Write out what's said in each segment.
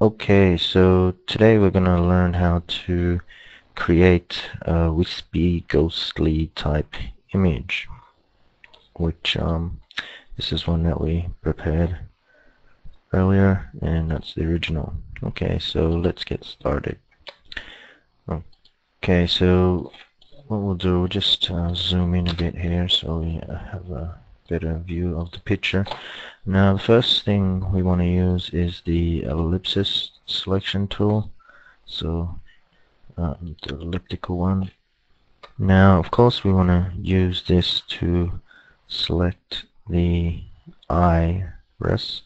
Okay, so today we're gonna learn how to create a wispy, ghostly type image, which this is one that we prepared earlier, and that's the original. Okay, so let's get started. Okay, so what we'll do, we'll just zoom in a bit here so we have a better view of the picture. Now, the first thing we want to use is the ellipsis selection tool. So the elliptical one. Now, of course, we want to use this to select the iris,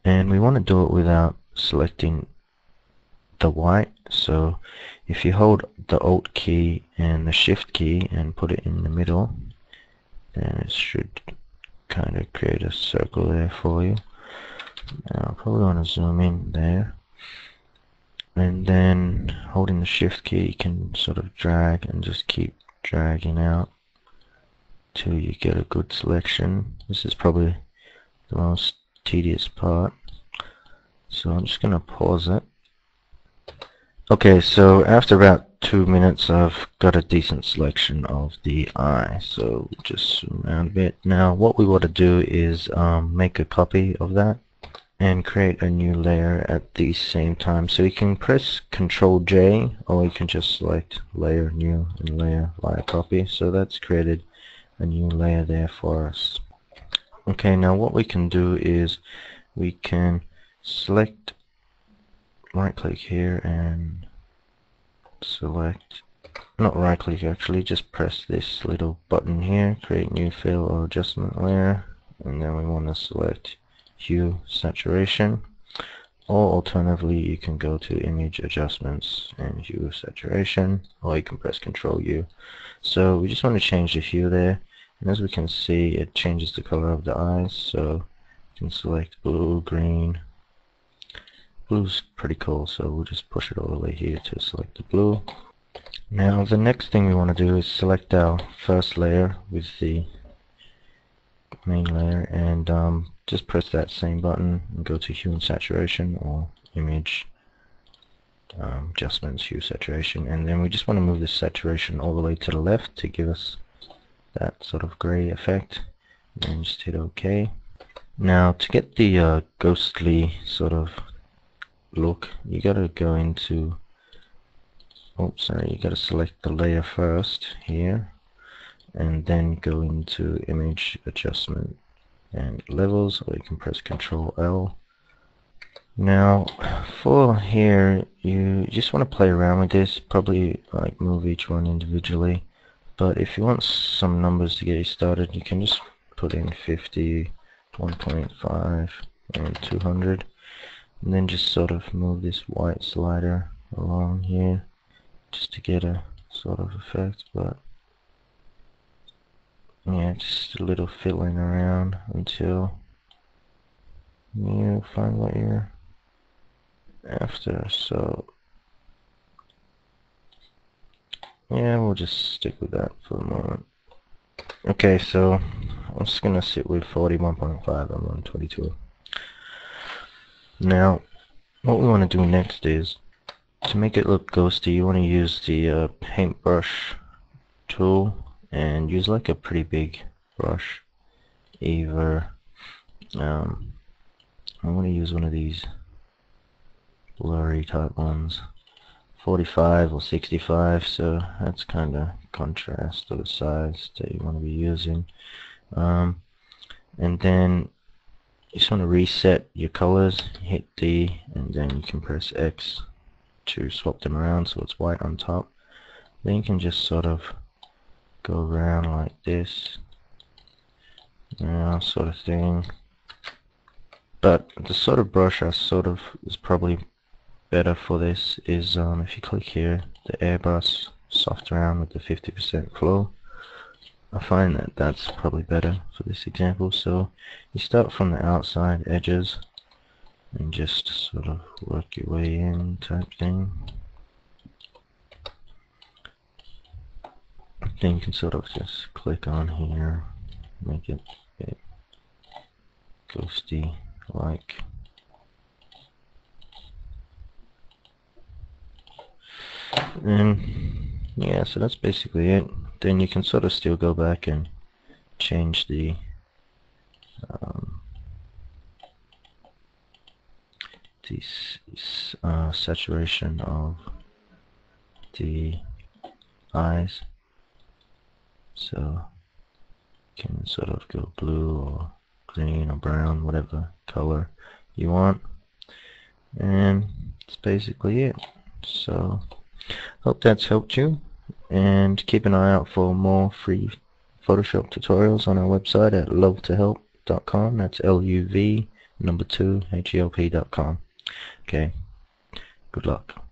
and we want to do it without selecting the white. So if you hold the Alt key and the Shift key and put it in the middle, then it should kind of create a circle there for you. Now, I probably want to zoom in there, and then holding the Shift key you can sort of drag and just keep dragging out till you get a good selection. This is probably the most tedious part, so I'm just gonna pause it. Okay, so after about 2 minutes I've got a decent selection of the eye, so just zoom out a bit. Now what we want to do is make a copy of that and create a new layer at the same time. So you can press Ctrl J, or you can just select layer new and layer via copy. So that's created a new layer there for us. Okay, now what we can do is we can select, right click here and select, not right click actually, just press this little button here, create new fill or adjustment layer, and then we want to select hue saturation, or alternatively you can go to image adjustments and hue saturation, or you can press Ctrl U. So we just want to change the hue there, and as we can see it changes the color of the eyes. So you can select blue, green. Blue's pretty cool, so we'll just push it all the way here to select the blue. Now the next thing we want to do is select our first layer with the main layer, and just press that same button and go to hue and saturation, or image adjustments, hue saturation, and then we just want to move the saturation all the way to the left to give us that sort of gray effect, and just hit OK. Now to get the ghostly sort of look, you gotta go into, you gotta select the layer first here, and then go into image adjustment and levels, or you can press Ctrl L. Now for here you just want to play around with this, probably like move each one individually, but if you want some numbers to get you started you can just put in 50, 1.5 and 200, and then just sort of move this white slider along here just to get a sort of effect. But yeah, just a little fiddling around until you find what you're after. So yeah, we'll just stick with that for the moment. Okay, so I'm just gonna sit with 41.5 and 122. Now what we want to do next is, to make it look ghosty, you want to use the paintbrush tool and use like a pretty big brush. Either I'm going to use one of these blurry type ones, 45 or 65, so that's kind of contrast to the size that you want to be using. And then you just want to reset your colors, hit D, and then you can press X to swap them around so it's white on top. Then you can just sort of go around like this, sort of thing. But the sort of brush I sort of is probably better for this is if you click here, the airbrush soft round with the 50% flow. I find that that's probably better for this example. So you start from the outside edges and just sort of work your way in type thing. Then you can sort of just click on here, make it a bit ghosty like. And yeah, so that's basically it. Then you can sort of still go back and change the um, saturation of the eyes, so you can sort of go blue or green or brown, whatever color you want, and that's basically it. So hope that's helped you, and keep an eye out for more free Photoshop tutorials on our website at love2help.com. That's LUV number 2 HELP.com. Okay, good luck.